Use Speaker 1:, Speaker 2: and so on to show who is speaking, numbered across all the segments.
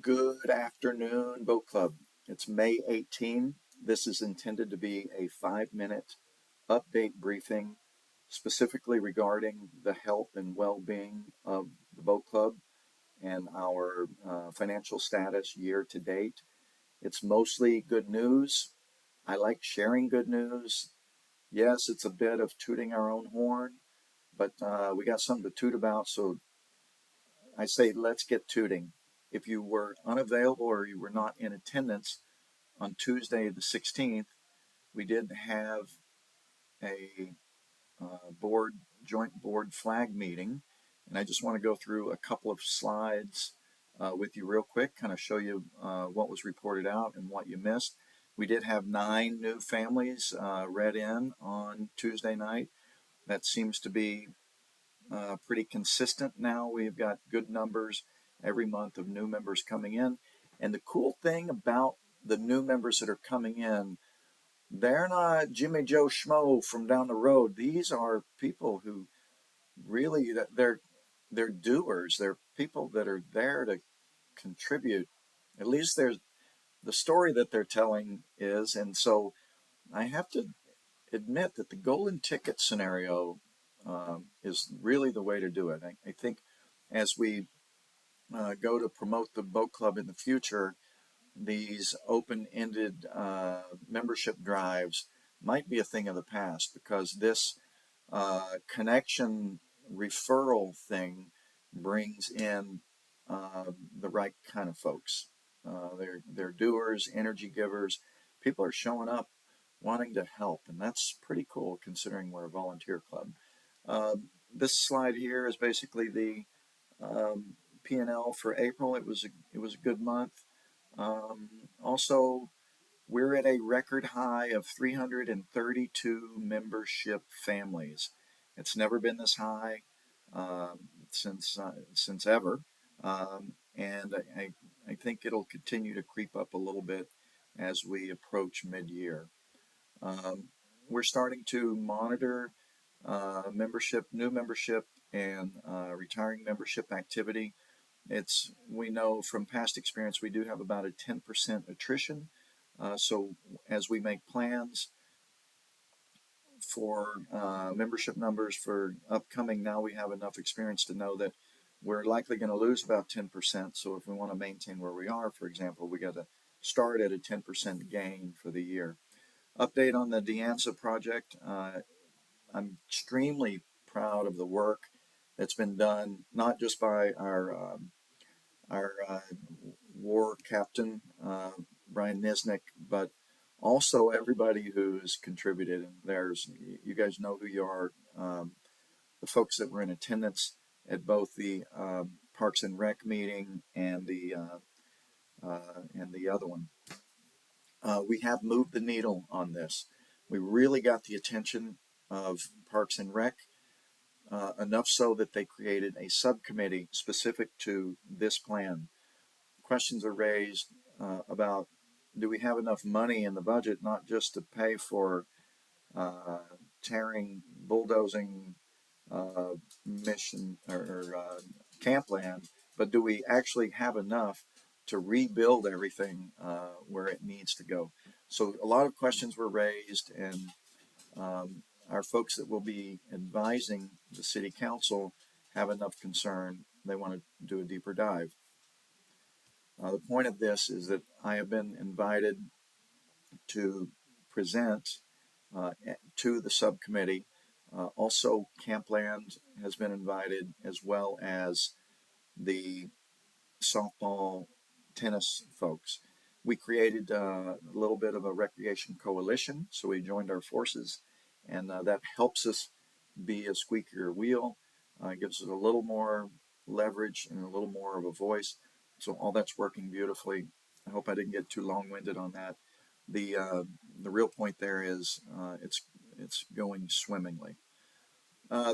Speaker 1: Good afternoon, Boat Club. It's May 18. This is intended to be a 5-minute update briefing specifically regarding the health and well-being of the Boat Club and our financial status year to date. It's mostly good news. I like sharing good news. Yes, it's a bit of tooting our own horn, but we got something to toot about, so I say let's get tooting. If you were unavailable or you were not in attendance on Tuesday the 16th, we did have a joint board flag meeting, and I just want to go through a couple of slides with you real quick, kind of show you what was reported out and what you missed. We did have 9 new families read in on Tuesday night. That seems to be pretty consistent now. We've got good numbers every month of new members coming in. And the cool thing about the new members that are coming in, they're not Jimmy Joe Schmo from down the road. These are people who really, they're doers. They're people that are there to contribute. At least there's the story that they're telling is. And so I have to admit that the golden ticket scenario is really the way to do it. I think as we go to promote the boat club in the future, these open-ended membership drives might be a thing of the past, because this connection referral thing brings in the right kind of folks. They're doers, energy givers. People are showing up wanting to help, and that's pretty cool considering we're a volunteer club. This slide here is basically the P&L for April. It was a good month. Also, we're at a record high of 332 membership families. It's never been this high since ever, and I think it'll continue to creep up a little bit as we approach mid-year. We're starting to monitor new membership, and retiring membership activity. We know from past experience we do have about a 10% attrition. So as we make plans for membership numbers for upcoming, now we have enough experience to know that we're likely going to lose about 10%. So if we want to maintain where we are, for example, we got to start at a 10% gain for the year. Update on the Anza Project. I'm extremely proud of the work that's been done, not just by our war captain, Brian Nisnik, but also everybody who's contributed. And you guys know who you are, the folks that were in attendance at both the Parks and Rec meeting and the other one. We have moved the needle on this. We really got the attention of Parks and Rec, enough so that they created a subcommittee specific to this plan. Questions are raised about, do we have enough money in the budget, not just to pay for bulldozing mission or camp land, but do we actually have enough to rebuild everything where it needs to go? So a lot of questions were raised, and our folks that will be advising the city council have enough concern. They want to do a deeper dive. The point of this is that I have been invited to present to the subcommittee. Also, Campland has been invited, as well as the softball, tennis folks. We created a little bit of a recreation coalition, so we joined our forces, and that helps us be a squeakier wheel, gives us a little more leverage and a little more of a voice. So all that's working beautifully. I hope I didn't get too long-winded on that. The real point there is it's going swimmingly.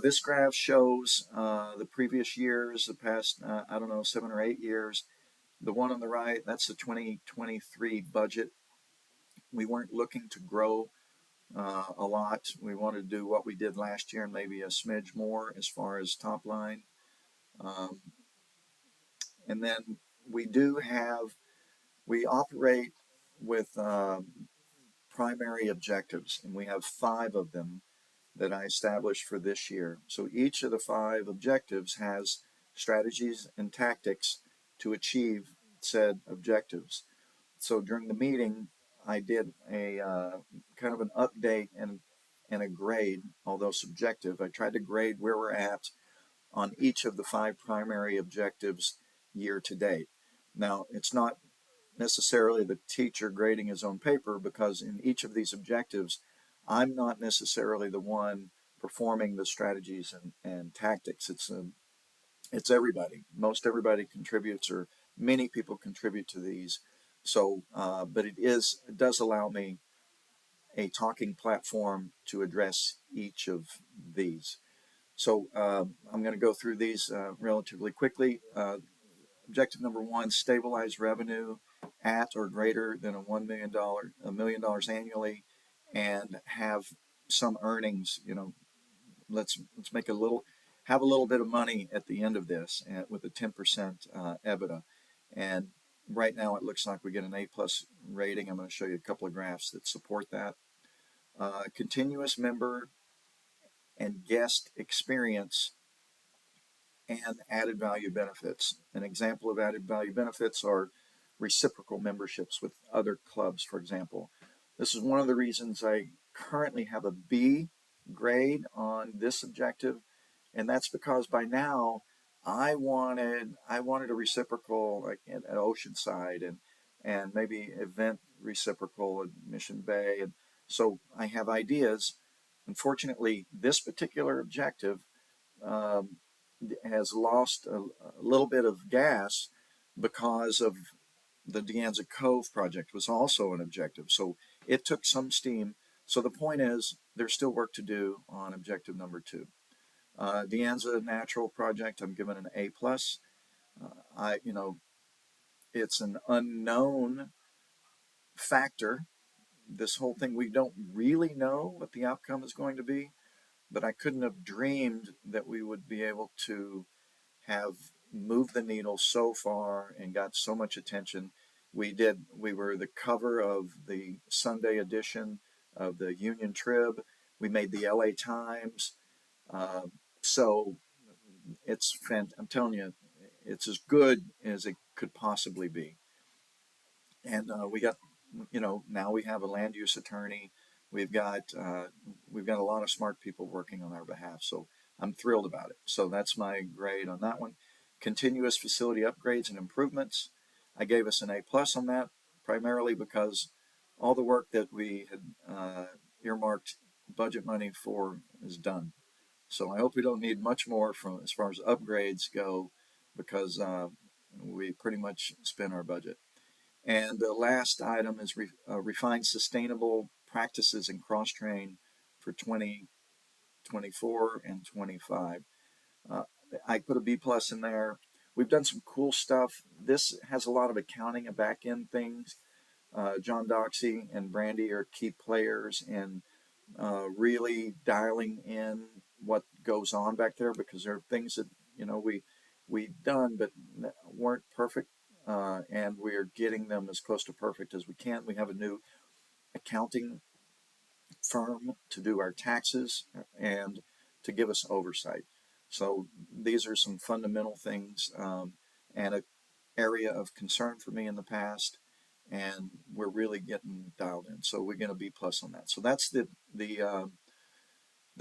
Speaker 1: This graph shows the previous years, the past, 7 or 8 years. The one on the right, that's the 2023 budget. We weren't looking to grow a lot. We wanted to do what we did last year and maybe a smidge more as far as top line. And then we do have, we operate with primary objectives, and we have 5 of them that I established for this year. So each of the 5 objectives has strategies and tactics to achieve said objectives. So during the meeting, I did a kind of an update and a grade, although subjective. I tried to grade where we're at on each of the 5 primary objectives year to date. Now, it's not necessarily the teacher grading his own paper, because in each of these objectives, I'm not necessarily the one performing the strategies and tactics. It's everybody. Most everybody contributes, or many people contribute to these. So, but it does allow me a talking platform to address each of these. So I'm going to go through these relatively quickly. Objective number 1: stabilize revenue at or greater than $1 million annually, and have some earnings. Let's make a little, have a little bit of money at the end of this, with a 10% EBITDA. And right now it looks like we get an A+ rating. I'm going to show you a couple of graphs that support that. Continuous member and guest experience and added value benefits. An example of added value benefits are reciprocal memberships with other clubs, for example. This is one of the reasons I currently have a B grade on this objective, and that's because by now I wanted a reciprocal like at Oceanside, and maybe event reciprocal at Mission Bay, and so I have ideas. Unfortunately, this particular objective um, has lost a little bit of gas because of the Deanza Cove project was also an objective. So it took some steam. So the point is, there's still work to do on objective number 2. Deanza Natural project, I'm giving an A+. It's an unknown factor. This whole thing, we don't really know what the outcome is going to be, but I couldn't have dreamed that we would be able to have moved the needle so far and got so much attention. We were the cover of the Sunday edition of the Union Trib. We made the LA Times. Uh, so I'm telling you, it's as good as it could possibly be. And we got, now we have a land use attorney. We've got uh, we've got a lot of smart people working on our behalf. So I'm thrilled about it. So that's my grade on that one. Continuous facility upgrades and improvements. I gave us an A+ on that, primarily because all the work that we had earmarked budget money for is done. So I hope we don't need much more from as far as upgrades go, because we pretty much spent our budget. And the last item is refine sustainable practices and cross train for 2024 and 25. Uh, I put a B+ in there. We've done some cool stuff. This has a lot of accounting and back end things. John Doxey and Brandy are key players in really dialing in what goes on back there, because there are things that we've done but weren't perfect, and we're getting them as close to perfect as we can. We have a new accounting firm to do our taxes and to give us oversight. So these are some fundamental things, and an area of concern for me in the past, and we're really getting dialed in. So we're going to B+ on that. So that's the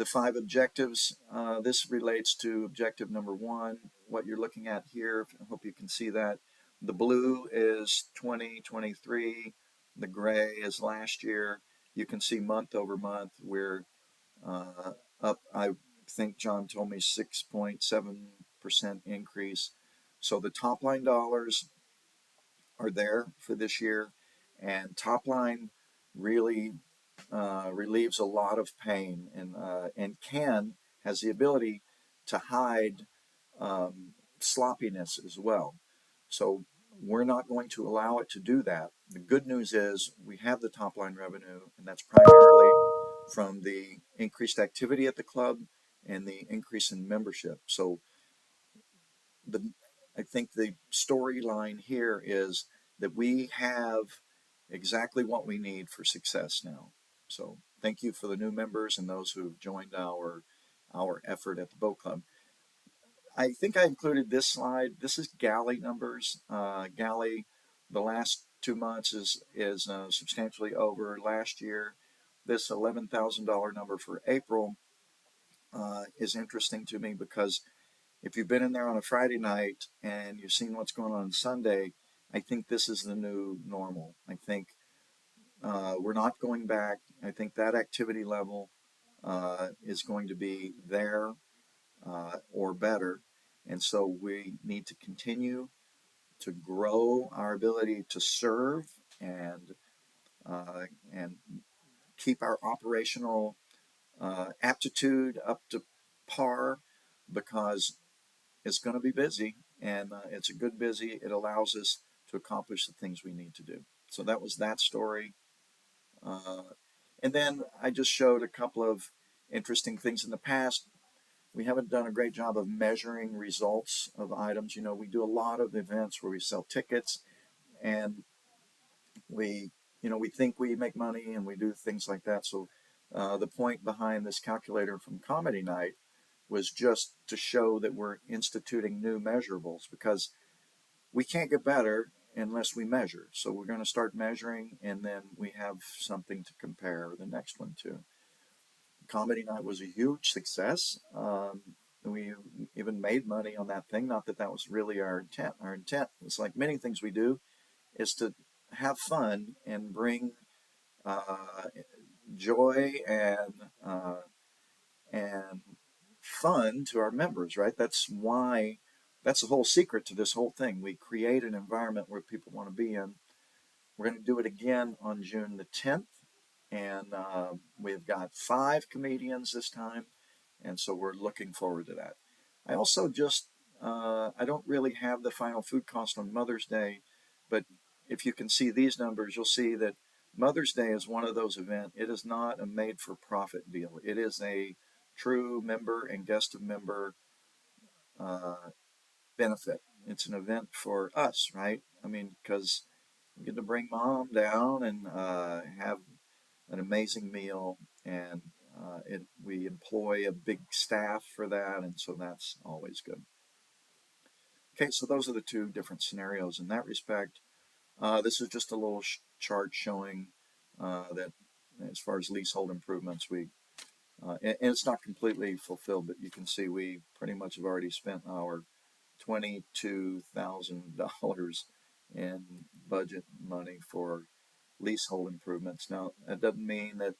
Speaker 1: 5 objectives. This relates to objective number 1. What you're looking at here, I hope you can see that. The blue is 2023. The gray is last year. You can see month over month we're up. I think John told me 6.7% increase. So the top line dollars are there for this year, and top line really relieves a lot of pain, and has the ability to hide sloppiness as well. So we're not going to allow it to do that. The good news is we have the top line revenue, and that's primarily from the increased activity at the club and the increase in membership. So the I think the storyline here is that we have exactly what we need for success now. So thank you for the new members and those who've joined our effort at the boat club. I think I included this slide. This is galley numbers. Galley, the last 2 months is substantially over last year. This $11,000 number for April is interesting to me because if you've been in there on a Friday night and you've seen what's going on Sunday, I think this is the new normal. I think we're not going back. I think that activity level is going to be there or better. And so we need to continue to grow our ability to serve and and keep our operational aptitude up to par because it's going to be busy and it's a good busy. It allows us to accomplish the things we need to do. So that was that story. Uh, and then I just showed a couple of interesting things in the past. We haven't done a great job of measuring results of items. You know, we do a lot of events where we sell tickets and we, we think we make money and we do things like that. So the point behind this calculator from Comedy Night was just to show that we're instituting new measurables because we can't get better unless we measure. So we're going to start measuring and then we have something to compare the next one to. Comedy Night was a huge success. We even made money on that thing. Not that that was really our intent. Our intent was like many things we do is to have fun and bring uh, joy and fun to our members. Right? That's why. That's the whole secret to this whole thing. We create an environment where people want to be in. We're going to do it again on June the 10th, and we've got 5 comedians this time, and so we're looking forward to that. I also just I don't really have the final food cost on Mother's Day, but if you can see these numbers, you'll see that Mother's Day is one of those events. It is not a made-for-profit deal. It is a true member and guest of member uh, benefit. It's an event for us, right? I mean, because we get to bring mom down and have an amazing meal, and we employ a big staff for that, and so that's always good. Okay, so those are the two different scenarios in that respect. This is just a little chart showing that as far as leasehold improvements, and it's not completely fulfilled, but you can see we pretty much have already spent our $22,000 in budget money for leasehold improvements. Now, that doesn't mean that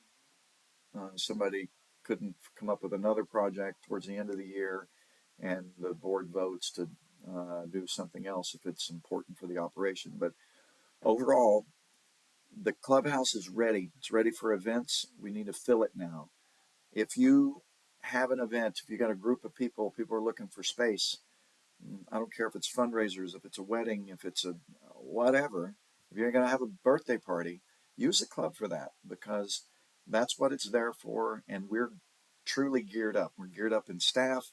Speaker 1: somebody couldn't come up with another project towards the end of the year and the board votes to do something else if it's important for the operation. But overall, the clubhouse is ready. It's ready for events. We need to fill it now. If you have an event, if you got a group of people, people are looking for space. I don't care if it's fundraisers, if it's a wedding, if it's a whatever. If you're going to have a birthday party, use the club for that because that's what it's there for. And we're truly geared up. We're geared up in staff,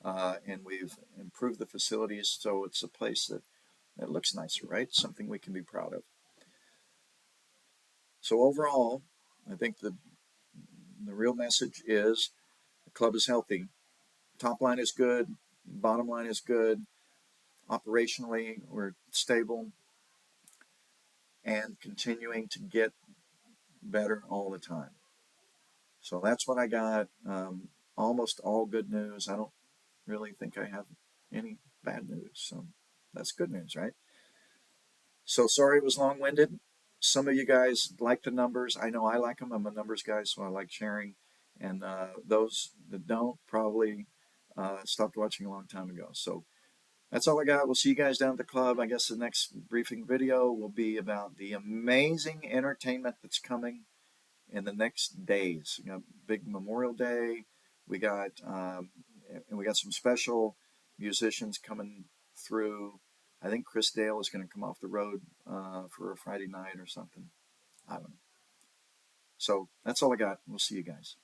Speaker 1: and we've improved the facilities so it's a place that looks nicer, right? Something we can be proud of. So overall, I think the real message is the club is healthy. Top line is good. Bottom line is good. Operationally, we're stable and continuing to get better all the time. So that's what I got. Almost all good news. I don't really think I have any bad news. So that's good news, right? So sorry it was long winded. Some of you guys like the numbers. I know I like them. I'm a numbers guy, so I like sharing. And those that don't probably stopped watching a long time ago. So that's all I got. We'll see you guys down at the club. I guess the next briefing video will be about the amazing entertainment that's coming in the next days. We got big Memorial Day. We got and we got some special musicians coming through. I think Chris Dale is going to come off the road for a Friday night or something. I don't know. So that's all I got. We'll see you guys.